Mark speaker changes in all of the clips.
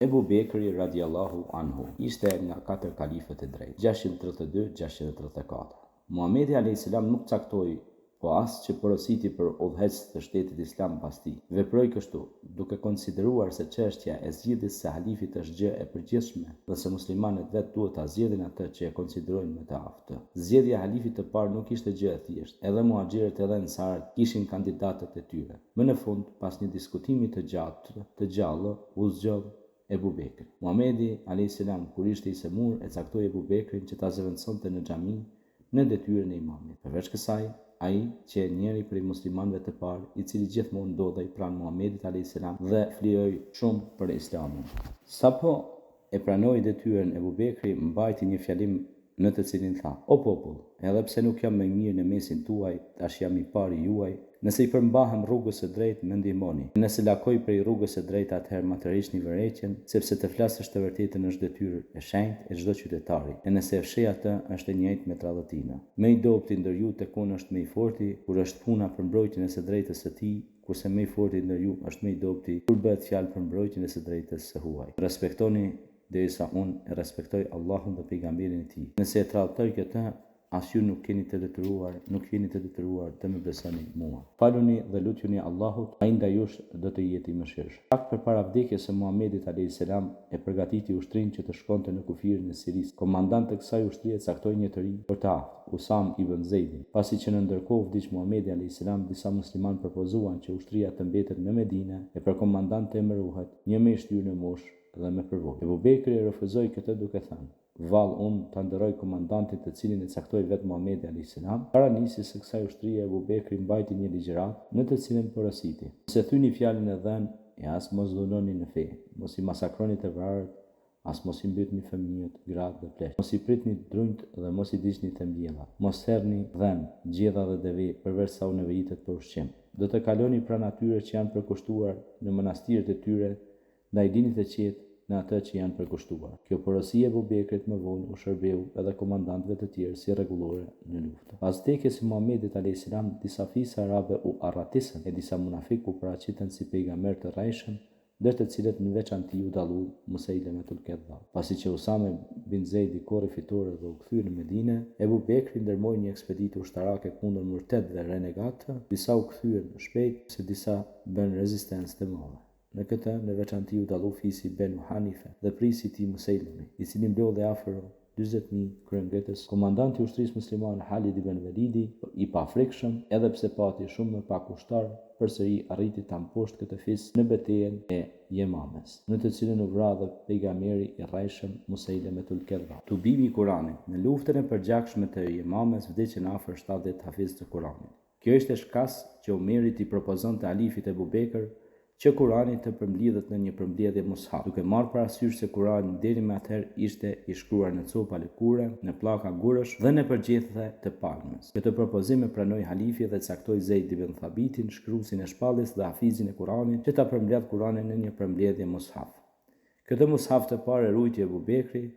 Speaker 1: Ebu Bekri radiallahu anhu ishte nga 4 kalifët e drejtë, 632-634. Muhamedi a.s. nuk caktoi, po as që porositi për udhëhec të shtetit islam pas tij. Veproi kështu, duke konsideruar se çështja e zgjedhjes së halifit është gjë e përgjithshme dhe se muslimanët vetë duhet ta zgjedhin atë që e konsiderojnë më të aftë. Zgjedhja e halifit të parë nuk ishte gjë e thjeshtë, edhe muhaxhirët edhe ensarët kishin kandidatët e tyre. Më në fund, pas një diskutimi të gjallë, u zgjodh Ebu Bekri. Muhamedi a.s. kur ishte i semur e caktoi Ebu Bekrin që ta zëvendësonte në xhami në detyrën e imamit. Përveç kësaj, ai që njëri prej muslimanëve të parë, i cili gjithmonë ndodhej pranë Muhamedit a.s. dhe flijoi shumë për Islamin. Sapo e pranoi detyrën, Ebu Bekri mbajti një fjalim në të cilin tha: "O popull, edhe pse nuk jam më i mirë në mesin tuaj, tash jam i pari juaj. Nëse i përmbahem rrugës së drejtë, më ndihmoni. Nëse lakoj prej rrugës së drejtë, atëherë ma tërheqni vërejtjen, sepse të flasësh të vërtetën është detyrë e shenjtë e çdo qytetari. E nëse e fshi atë, është e njëjtë me tradhëtina. Më i dobti ndër ju tek unë është më i forti kur është puna për mbrojtjen e së drejtës së tij, kurse më i forti ndër ju është më i dobti kur bëhet fjalë për mbrojtjen e së drejtës së huaj. Respektoni derisa unë e respektoj Allahun dhe pejgamberin e tij. Nëse e tradhtoj këtë, as ju nuk jeni të detyruar të më besoni mua. Faluni dhe lutjuni Allahut, ai ndaj jush do të jetë i mëshirshëm." Pak përpara vdekjes së Muhamedit a.s. e përgatiti ushtrinë që të shkonte në kufirin e Sirisë. Komandant të kësaj ushtrie caktoi një të ri për të aftë, Usam ibn Zeidin. Pasi që në ndërkohë vdiq Muhamedi a.s., disa muslimanë propozuan që ushtria të mbetet në Medinë e për komandant të emëruhet një më i shtyrë në moshë dhe me përvojë. Ebu Bekri refuzoi këtë duke thënë: "Vallë, unë ta ndëroj komandantin të cilin e caktoi vetë Muhamedi a.s." Para nisjes së kësaj ushtrie, Ebu Bekri mbajti një ligjëratë në të cilin porositi: "Nëse thyni fjalën e dhënë, e as mos dhunoni në fe, mos i masakroni të vrarët, as mos i mbytni fëmijët, gratë dhe pleqt, mos i pritni drunjt dhe mos i diçni të mbjellat, mos herrni dhën, gjedha dhe deve përveç sa u nevojitet për ushqim. Do të kaloni pranë atyre që janë përkushtuar në monastirët e tyre, ndaj dini të qetë në atë që janë përkushtuar." Kjo porosi e Ebu Bekrit më vonë u shërbeu edhe komandantëve të tjerë si rregullore në luftë. Pas vdekjes së Muhamedit a.s., disa fisë arabe u arratisën e disa munafikë u paraqiten si pejgamber të rrajshëm, ndër të cilët në veçanti u dallu Musejlemetul Kedhab. Pasi që Usame bin Zeidi korri fitore dhe u kthye në Medinë, Ebu Bekri ndërmoi një ekspeditë ushtarake kundër murtedëve dhe renegatëve, disa u kthyen shpejt, se disa bën rezistencë të madhe. Në këtë, në veçanti u dallu fisi Benu Hanife dhe prisi i tij Musejlemi, i cili mblodhi afër 40.000 kryembëtës. Komandanti i ushtrisë muslimane Halid ibn Velidi, i pafrikshëm, edhe pse pati shumë më pak ushtar, përsëri arriti ta mposhtë këtë fis në betejën e Jemames, në të cilën u vra dhe pejgamberi i rrajshëm Musejlemetul Kedhab. Tubimi i Kuranit. Në luftën e përgjakshme të Jemames vdiqën afër 70 hafizë të Kuranit. Kjo ishte shkas që Omerit i propozonte halifit Ebu Bekër që Kurani të përmbledhet në një përmbledhje mushaf, duke marrë parasysh se Kurani deri më atëherë ishte i shkruar në copa lëkure, në pllaka gurësh dhe në përgjithëse të palmës. Këtë propozim e pranoi halifi dhe caktoi Zeid ibn Thabitin, shkruesin e shpalljes dhe hafizin e Kuranit, që ta përmbledh Kuranin në një përmbledhje mushaf. Këtë mushaf të parë e ruajti Ebu Bekri,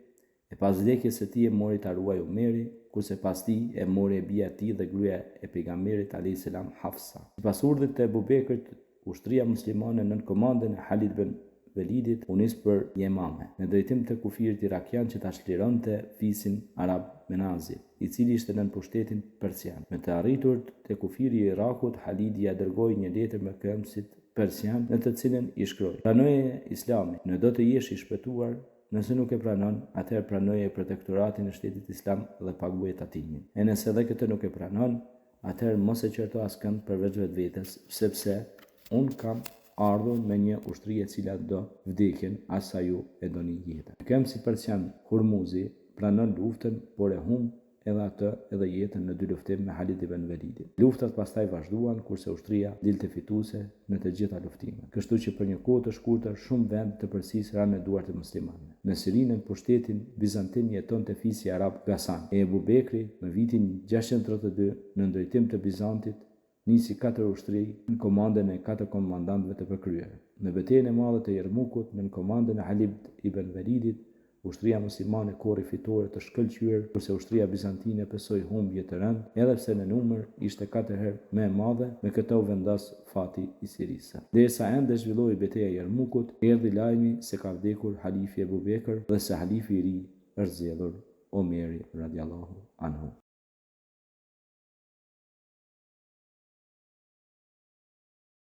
Speaker 1: e pas vdekjes së tij e mori ta ruajë Omeri, kurse pas tij e mori e bija e tij dhe gruaja e pejgamberit alayhis salam Hafsa. Sipas urdhit të Ebu Bekrit, ushtria muslimane nën komandën e Halid ibn Velidit u nis për Jemame, në drejtim të kufirit irakian që ta çlironte fisin arab Menazi, i cili ishte nën pushtetin persian. Me të arritur te kufiri i Irakut, Halidi ja dërgoi një letër me këmbësit persian në të cilën i shkroi: "Pranoje Islamin, në do të jesh i shpëtuar. Nëse nuk e pranon, atëherë pranoje protektoratin e shtetit islam dhe paguaje tatimin. E nëse edhe këtë nuk e pranon, atëherë mos e qerto askënd përveç vetvetes, sepse unë kam ardhur me një ushtri e cila do vdekjen, asa ju e doni jetën." Këmbësi persian Hurmuzi pranon luftën, por e humb edhe atë edhe jetën në 2 luftime me Halid ibn Velidin. Luftat pastaj vazhduan, kurse ushtria dilte fituese në të gjitha luftimet. Kështu që për një kohë të shkurtër shumë vende të Persisë ranë në duart e muslimanëve. Në Sirinë, në pushtetin bizantin, jetonte fisi arab Gasan. Ebu Bekri në vitin 632 në ndërtim të Bizantit nisi 4 ushtri në komandën e 4 komandantëve të përkryer. Në betejën e madhe të Jermukut, në komandën e Halid ibn Velidit, Ushtria muslimane korri fitore të shkëlqyer, kurse ushtria bizantine pesoi humbje të rënd, edhe pse në numër ishte 4 herë më e madhe. Me këtë u vendos fati i Sirisë. Derisa ende zhvilloi betejë e Jarmukut, erdhi lajmi se ka vdekur halifi Ebu Bekër dhe se halifi i ri është zgjedhur Omeri radiallahu anhu.